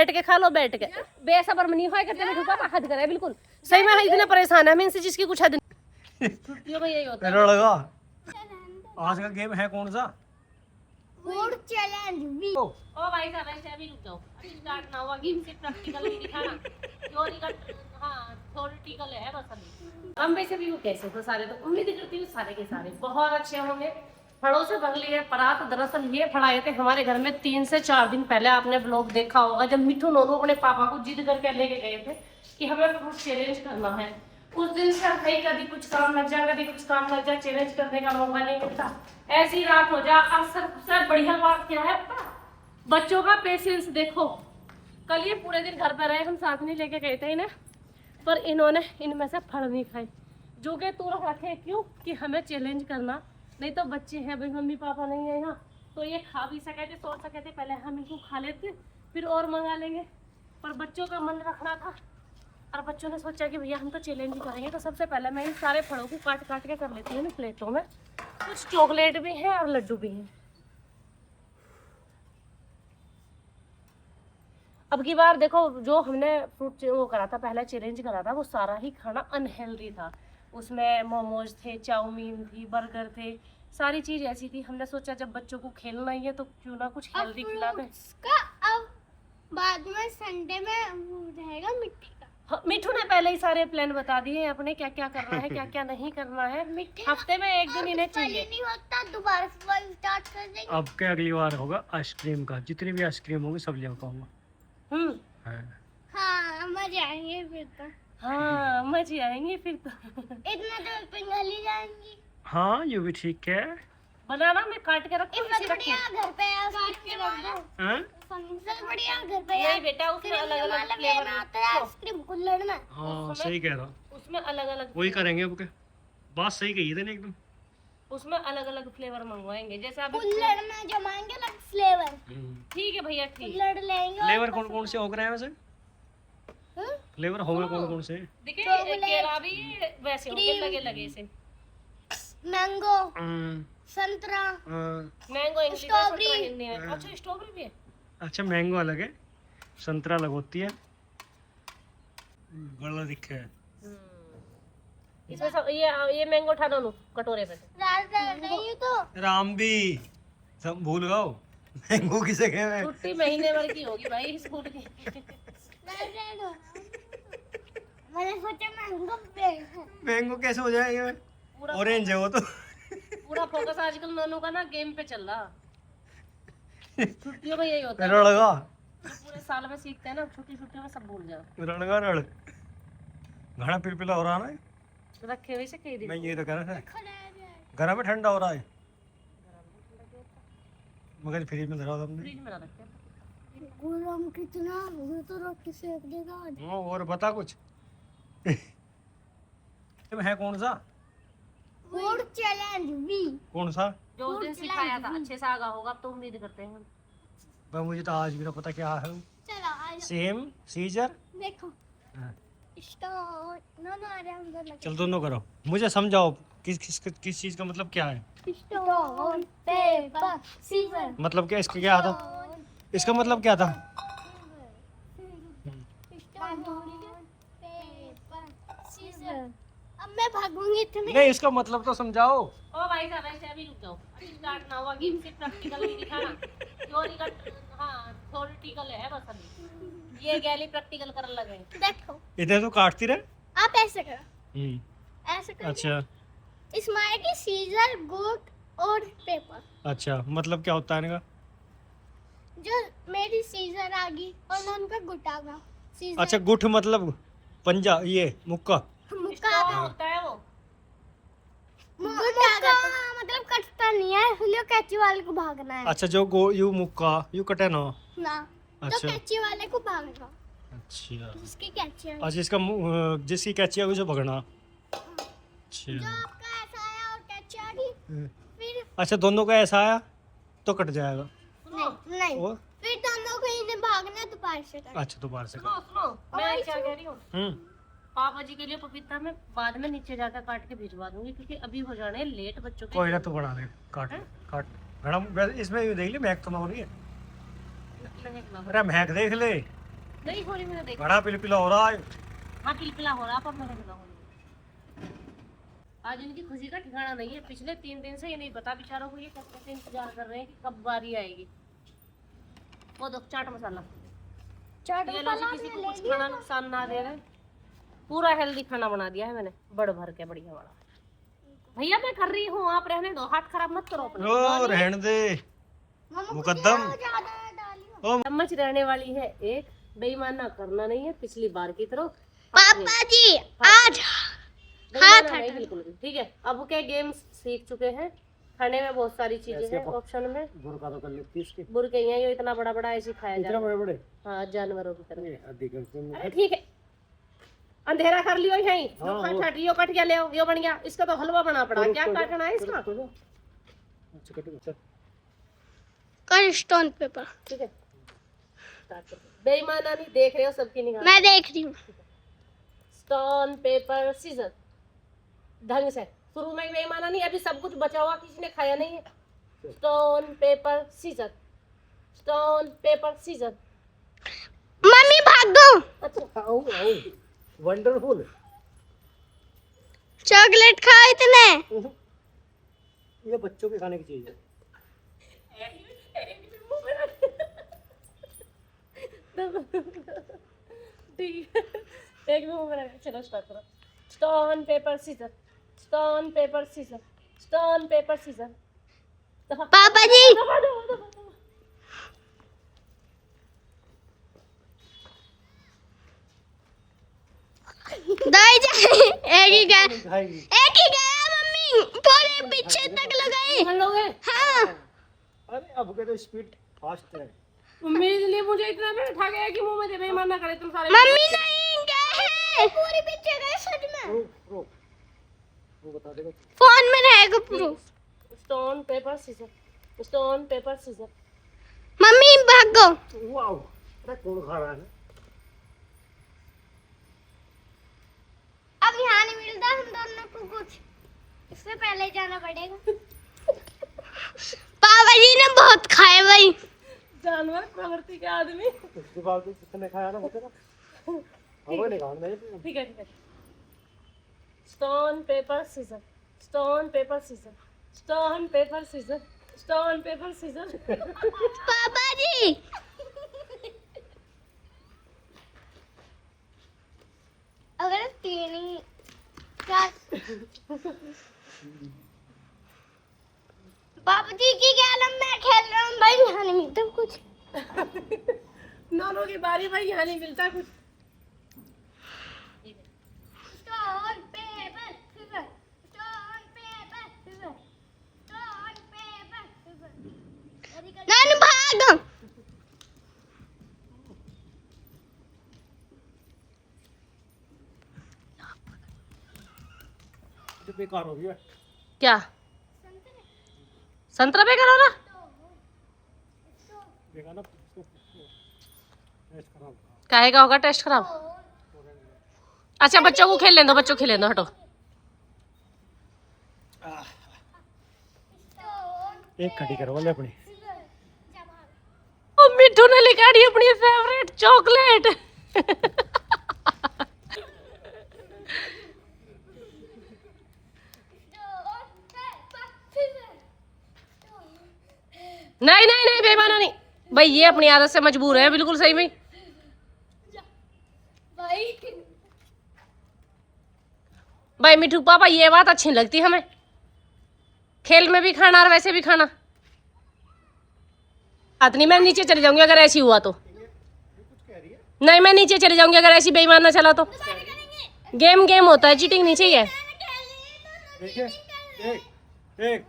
बैठ के खा लो, बैठ के बेसब्र में नहीं होए करते बैठो पापा हद करे बिल्कुल सही में इतना परेशान है मैं इनसे जिसकी कुछ हद नहीं। छुट्टियों में यही होता है। लगा आज का गेम है कौन सा? फूड चैलेंज भी। ओ भाई साहब ऐसे अभी रुक जाओ, अभी स्टार्ट ना हुआ गेम से प्रैक्टिकल नहीं दिखाना, थ्योरी का हां थ्योरेटिकल है बस अभी। हम वैसे भी वो कैसे तो सारे तो उम्मीद करती हूँ सारे के सारे बहुत अच्छे होंगे। फड़ों से भग लिए परात दरअसल ये फड़ाए थे हमारे घर में 3 से 4 दिन पहले, आपने ब्लॉग देखा होगा जब मिठू नोनू अपने पापा को जिद करके लेके गए थे कि हमें फ्रूट चैलेंज करना है। उस दिन से भाई कभी कुछ काम लग जाए कभी कुछ काम लग जाए, चैलेंज करने का मौका नहीं मिलता, ऐसी रात हो जाए। अब सबसे बढ़िया बात क्या है पता, बच्चों का पेशेंस देखो। कल ये पूरे दिन घर पर रहे, हम साथ नहीं लेके गए थे इन्हें, पर इन्होंने इनमें से फल नहीं खाई जो कि तू रखे क्यों कि हमें चैलेंज करना, नहीं तो बच्चे हैं भाई मम्मी पापा नहीं है यहाँ तो ये खा भी सके थे, सोच सके थे पहले हम इनको खा लेते फिर और मंगा लेंगे, पर बच्चों का मन रखना था और बच्चों ने सोचा कि भैया हम तो चैलेंज ही करेंगे। तो सबसे पहले मैं इन सारे फलों को काट काट के कर लेती हूँ ना प्लेटों में, कुछ चॉकलेट भी है और लड्डू भी हैं। अब की बार देखो जो हमने फ्रूट वो करा था पहला चैलेंज करा था वो सारा ही खाना अनहेल्दी था, उसमें मोमोज थे, चाउमीन थी, बर्गर थे, सारी चीज ऐसी थी। हमने सोचा जब बच्चों को खेलना ही है तो क्यों ना कुछ हेल्दी खिला दें। अब बाद में संडे में वो रहेगा मिट्टी का। हाँ, मिठू ने पहले ही सारे प्लान बता दिए अपने क्या क्या करना है क्या क्या नहीं करना है। हफ्ते में एक दिन इन्हें चाहिए। नहीं होता दोबारा से स्टार्ट कर देंगे। अब के अगली बार होगा आइसक्रीम का, जितनी भी आइसक्रीम होगी सब ले आऊंगा। हाँ मजे आएंगे फिर तो। हाँ मजे आएंगे फिर तो। इतना तो पिघली जाएंगी। हाँ ये भी ठीक है। बनाना मैं काट के रखूं इससे बढ़िया घर पे काट के रख दो। हाँ? फंक्शन बढ़िया घर पे नहीं बेटा उसमें अलग अलग फ्लेवर आता है आइसक्रीम कुल्हड़ में। हाँ सही कह रहा, उसमें अलग अलग वही करेंगे अब के। बात सही कही थी ना एकदम। उसमें अलग अलग फ्लेवर मंगवाएंगे जैसे आप कुल्हड़ में जमाएंगे अलग फ्लेवर। ठीक है भैया ठीक। कुल्हड़ लेंगे। फ्लेवर कौन कौन से हो रहे हैं वैसे? फ्लेवर होंगे कौन कौन से? देखिए केला भी वैसे होंगे लगे लगे से। मैंगो, संतरा, मैंगो इंग्लिश में संतरा हिंदी में। अच्छा स्ट्रॉबेरी भी है। अच्छा मैंगो अलग है, संतरा अलग होती है। गला दिखे है। इसमें सब ये मैंगो उठा दो कटोरे पे। नहीं तो राम भी सब भूल गओ, मैंगो किसे कहे? छुट्टी महीने भर की होगी भाई स्कूल की। मैंने सोचा मैंगो कैसे हो जाएंगे? ऑरेंज है वो तो। पूरा फोकस आजकल नानू का ना गेम पे चल रहा। छुट्टियों में यही होता है, लगा पूरे साल में सीखते हैं ना, छुट्टी में सब भूल जाओ। रणगा रण घना पिलपिला हो रहा है ना, रखे हुए से कई दिन मैं ये तो कह रहा था घर में ठंडा हो रहा है मगर फ्रिज में धरा हमने। फ्रिज में ना रखे। गरम कितना वो तो रख के सेक देगा। और बता कुछ। है कौन सा? फूड चैलेंज भी। कौन सा? जो उस दिन सिखाया था अच्छे से आगा होगा, अब तो उम्मीद करते हैं। भाई मुझे तो आज भी ना पता क्या है। चलो आज सेम सीजर देखो स्टोन नो आ रहा है अंदर लगे। चल दोनों करो, मुझे समझाओ किस चीज का मतलब क्या है? Stone paper scissor. मतलब क्या इसका क्या था? इसका मतलब क्या था? Stone paper scissor. अब मैं भागूंगी तुम्हें। नहीं इसका मतलब तो समझाओ। ओ भाई साहब ऐसे अभी रुक जाओ, अभी स्टार्ट ना हुआ गेम से प्रैक्टिकल नहीं दिखाना, थ्योरी का हां थ्योरेटिकल है बस अभी। ये गैली प्रैक्टिकल करने लगे। देखो इधर तो काटती रहे। आप ऐसे करो, ऐसे करो। अच्छा इसमें आएगी सीजर गुड और पेपर। अच्छा मतलब क्या होता है इनका? जो मेरी सीजर आ गई और नॉन पे गुट आ गया। सीजर अच्छा गुठ मतलब पंजा, ये मुक्का। मुक्का होता है वो मुक्का मतलब कटता नहीं है, हुलियो कैची वाले को भागना है। अच्छा जो गो यू मुक्का यू कटे ना। ना तो अच्छा कैची वाले को भागना। अच्छा जिसकी कैची है अच्छा इसका जिसकी कैची है उसे भगना। अच्छा जो आपका ऐसा आया और कैची आ गई फिर अच्छा दोनों का ऐसा आया तो कट जाएगा। नहीं और फिर दोनों को इन्हें भागना है तो पार से कर। अच्छा दोबारा से सुनो सुनो मैं क्या कह रही हूँ, कर। पापा जी के लिए पपीता मैं बाद में नीचे जाकर काट के भिजवा दूंगी क्योंकि अभी हो जाने लेट बच्चों के। कोई ना तो बना दे, काट काट घड़ा इसमें देख ले महक तो ना हो रही है। लगेगा। अरे महक देख ले। नहीं हो रही, मैंने देखा। बड़ा पिलपिला हो रहा है। हाँ पिलपिला हो रहा, पर मैंने देखा हो रही। आज इनकी खुशी का ठिकाना नहीं है। पिछले 3 दिन से ये नहीं पता बेचारों को, ये कब कैसे इंतजार कर रहे हैं कि कब बारी आएगी। वो दो चाट मसाला, चाट ये लो जी, मसाला किसी को ले कुछ लिया खाना नुकसान ना दे रहे। पूरा हेल्दी खाना बना दिया है मैंने, बड़ भर के बढ़िया वाला। भैया मैं कर रही हूँ, आप रहने दो, हाथ खराब मत करो अपने। ओ रहने दे मम्मा मुकद्दम। ज्यादा डालियो। ओ चम्मच रहने वाली है एक, बेईमान ना करना नहीं है पिछली बार की तरह। पापा जी आज बेईमाना नहीं बिल्कुल भी, ठीक है। अब के गेम्स सीख चुके हैं, खाने में बहुत सारी चीजें हैं ऑप्शन में। बुरका तो कर लेती इसके। बुरके यहाँ ये इतना बड़ा बड़ा ऐसे खाया इतना जाता बड़े बड़े। है। हाँ जानवरों की तरह। ये अधिक है। अरे ठीक है, अंधेरा कर लियो यहीं। हाँ, जो कट यो कट गया, ले यो बन गया। इसका तो हलवा बना पड़ा, क्या काटना है इसका? अच्छा कट अच्छा। कर स्टोन पेपर ठीक है, स्टार्ट करो। बेईमाना नहीं देख रहे हो सबकी निगाह। मैं देख रही हूँ। स्टोन पेपर सीजर, ढंग से शुरू में बेईमाना नहीं। अभी सब कुछ बचा हुआ, किसी ने खाया नहीं है। Stone paper scissor, stone paper scissor. मम्मी भाग दो। अच्छा आओ आओ वंडरफुल। चॉकलेट खाओ इतने। ये बच्चों के खाने की चीज है। ठीक है, एक भी मुंह में रख। चलो स्टार्ट करो। Stone paper scissor, stone paper scissor, stone paper scissor. पापा जी दाई जाए। एक ही गया, खाएगी। एक ही गया मम्मी, पूरे पीछे तक लगाई। हम लोग हैं। हाँ अरे अब के तो स्पीड फास्ट है। मेरे लिए मुझे इतना में उठा गया कि मुंह में दे, बेईमान ना करे तुम सारे। मम्मी नहीं गए हैं, पूरे पीछे गए सच में। रुक वो बता देगा। फोन में रहेगा proof. Stone paper scissor, stone paper scissor. मम्मी भागो। वाओ अरे कौन खा रहा है? अब यहाँ नहीं मिलता हम दोनों को कुछ, इससे पहले जाना पड़ेगा। पापा जी ने बहुत खाए भाई। जानवर प्रवृत्ति के आदमी। उसके बाद कितने खाया ना होते ना। अब नहीं खाना नहीं। ठीक है ठीक है। Stone paper scissor, stone paper scissor, stone paper scissor, stone paper scissor. पापा जी अगर तीन ही चार। पापा जी की क्या मैं खेल रहा हूँ भाई, यहाँ नहीं मिलता कुछ। दोनों की बारी भाई, यहाँ नहीं मिलता कुछ। Stone paper scissor, stone paper scissor, stone paper scissor. Nanu भाग। तो बेकार हो गया। क्या संतरा बेकार हो रहा? बेकार ना टेस्ट खराब। काहे का होगा टेस्ट खराब? अच्छा बच्चों को खेल लें दो, बच्चों को खेल लें दो, हटो। एक खड़ी करो वाले अपनी। ओ मिठू ने लिखाड़ी अपनी फेवरेट चॉकलेट। नहीं नहीं नहीं बेईमाना नहीं भाई, ये अपनी आदत से मजबूर है, बिल्कुल सही में भाई। मिठू पापा ये बात अच्छी लगती हमें, खेल में भी खाना और वैसे भी खाना। नहीं मैं नीचे चली जाऊंगी अगर ऐसी हुआ तो। नहीं मैं नीचे चली जाऊंगी अगर ऐसी बेईमान ना चला तो। गेम गेम होता है, चीटिंग नहीं चाहिए। देखिए एक एक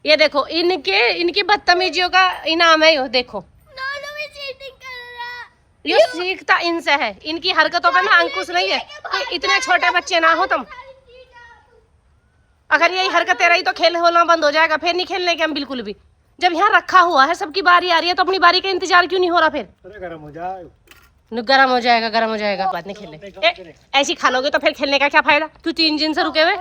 ये देखो इनकी बदतमीजियों का इनाम है यो, देखो ये सीखता इनसे है। इनकी हरकतों पे ना अंकुश नहीं है। कोई इतने छोटे बच्चे ना हो तुम। अगर यही हरकतें रही तो खेल होना बंद हो जाएगा, फिर नहीं खेलने के हम बिल्कुल भी। जब यहाँ रखा हुआ है, सबकी बारी आ रही है, तो अपनी बारी का इंतजार क्यों नहीं हो रहा? फिर अरे गरम हो जाए। गरम हो जाएगा, गरम हो जाएगा, बात नहीं खेलने। ऐसी खा लोगे तो फिर खेलने का क्या फायदा? क्यों 3 दिन से रुके हुए?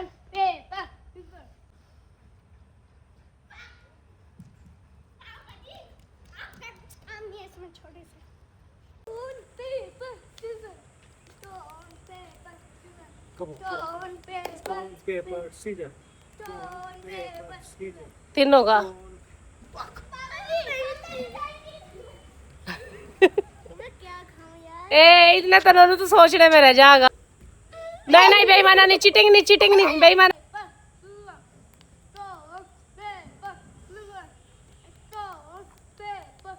Stone paper paper scissor stone paper scissor. तीनों का मैं क्या खाऊं यार? ए इतना तो तू सोचने में रह जाएगा। नहीं नहीं बेईमाना नहीं, चीटिंग नहीं बेईमाना।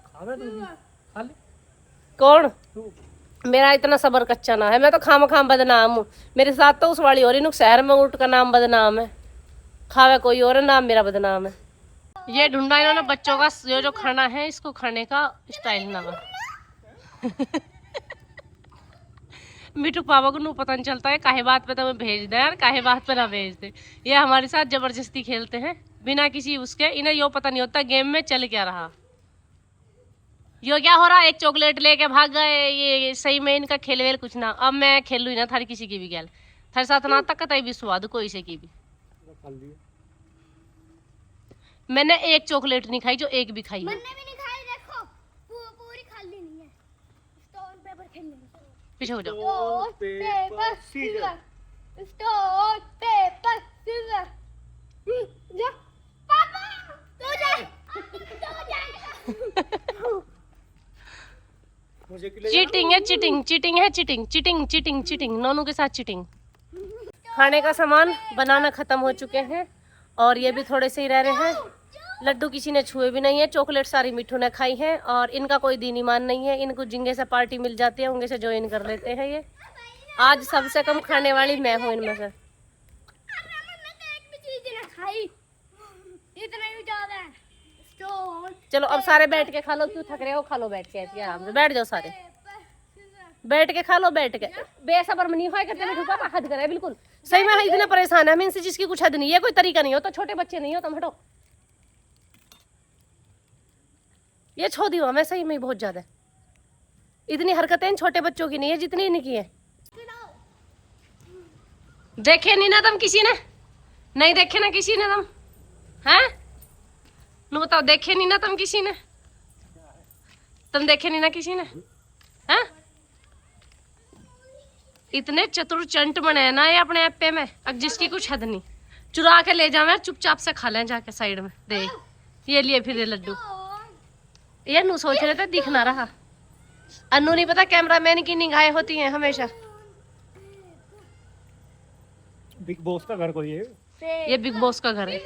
खाना तो खा ले कौन? तू। मेरा इतना सबर कच्चा ना है, मैं तो खाम बदनाम हूँ। मेरे साथ तो उस वाली हो रही शहर में उठ का नाम बदनाम है, खावे कोई और नाम मेरा बदनाम है। ये ढूंढा इन्होंने बच्चों का जो खाना है, इसको खाने का स्टाइल ना मिठू पापा को नू पता नहीं चलता है काहे बात पे तो मैं भेज दे यार, काहे बात पे ना भेज दे। ये हमारे साथ जबरदस्ती खेलते हैं बिना किसी उसके, इन्हें यो पता नहीं होता गेम में चल क्या रहा। यो क्या हो रहा, एक चॉकलेट लेके भाग गए, ये सही में इनका खेल वेल कुछ ना। अब मैं खेलू ही ना थारी किसी की भी गैल, थारे साथ ना तक कतई भी स्वाद कोई से की भी। खा लिया। मैंने एक चॉकलेट नहीं खाई जो एक भी खाई है। मैंने भी नहीं खाई, देखो पूरी खाली नहीं है। स्टोन पेपर खेलने पीछे हो जाओ। Stone paper scissor stone paper scissor. जा पापा, तू जा मुझे क्यों ले चीटिंग है, चीटिंग नोनू के साथ चीटिंग। खाने का सामान बनाना खत्म हो चुके हैं और ये भी थोड़े से ही रह रहे हैं। लड्डू किसी ने छुए भी नहीं है, चॉकलेट सारी मिठू ने खाई है और इनका कोई दीन ईमान नहीं है। इनको जिंगे से पार्टी मिल जाती है, उनके से ज्वाइन कर लेते हैं। ये आज सबसे कम खाने वाली मैं हूँ इनमें से। एक भी चीज ना खाई, इतना ही ज्यादा है। स्टोन चलो अब सारे बैठ के खा लो, क्यों थक रहे हो, खा लो बैठ के ऐसे आराम से। बैठ जाओ सारे, पेपर सीजर। बैठ के खा लो बैठ के। बेसब्र नहीं होए करते मिठू पापा, हद करे बिल्कुल सही में। इतने परेशान है हम इनसे जिसकी कुछ हद नहीं है, कोई तरीका नहीं हो। तो छोटे बच्चे नहीं हो तुम, हटो। ये छोड़ी हो मैं सही में बहुत ज्यादा। इतनी हरकतें इन छोटे बच्चों की नहीं है जितनी इनकी है। देखे नहीं ना तुम किसी ने, नहीं देखे ना किसी ने तुम, हैं? नु बताओ, देखे नहीं ना तुम किसी ने, तुम देखे नहीं ना किसी ने, हैं? इतने चतुर चंट बने ना ये अपने ऐपे में, अब जिसकी कुछ हद नहीं। चुरा के ले जावे, चुपचाप से खा लें जाके साइड में। दे ये लिए फिर ये लड्डू। ये नू सोच रहे थे दिख ना रहा। अनु नहीं पता कैमरामैन की निगाहें होती हैं हमेशा। बिग बॉस का घर कोई है। ये बिग बॉस का घर है।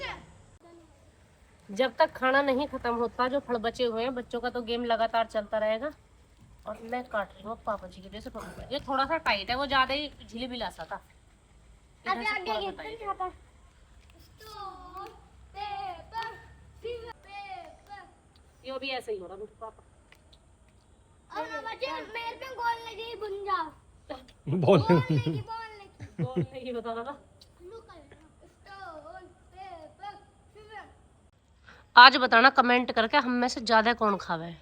जब तक खाना नहीं खत्म होता, जो फल बचे हुए हैं बच्चों का, तो गेम लगातार चलता रहेगा। और मैं काट रही हूँ पापा जी की वजह से पकड़। ये थोड़ा सा टाइट है, वो ज्यादा ही झिलमिलासा था। इधर से थोड़ा सा टाइट है। Stone paper scissor paper. ये भी ऐसे ही हो रहा है पापा। और बच्चे मेरे पे गोल लगी, बुन जाओ। बोल बोल लगी कौन नहीं बता रहा। Stone paper scissor. आज बताना कमेंट करके हम में से ज्यादा कौन खावे।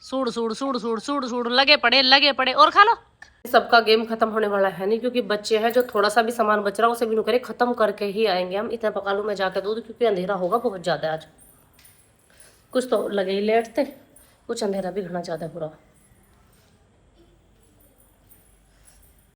सूड़ लगे पड़े और खा लो। सबका गेम खत्म होने वाला है नहीं, क्योंकि बच्चे हैं। जो थोड़ा सा भी सामान बच रहा है उसे भी करे खत्म करके ही आएंगे हम। इतना पका लूं मैं जाके दूध, क्योंकि अंधेरा होगा बहुत ज्यादा आज। कुछ तो लगे ही लेट थे, कुछ अंधेरा भी घना ज्यादा हो रहा।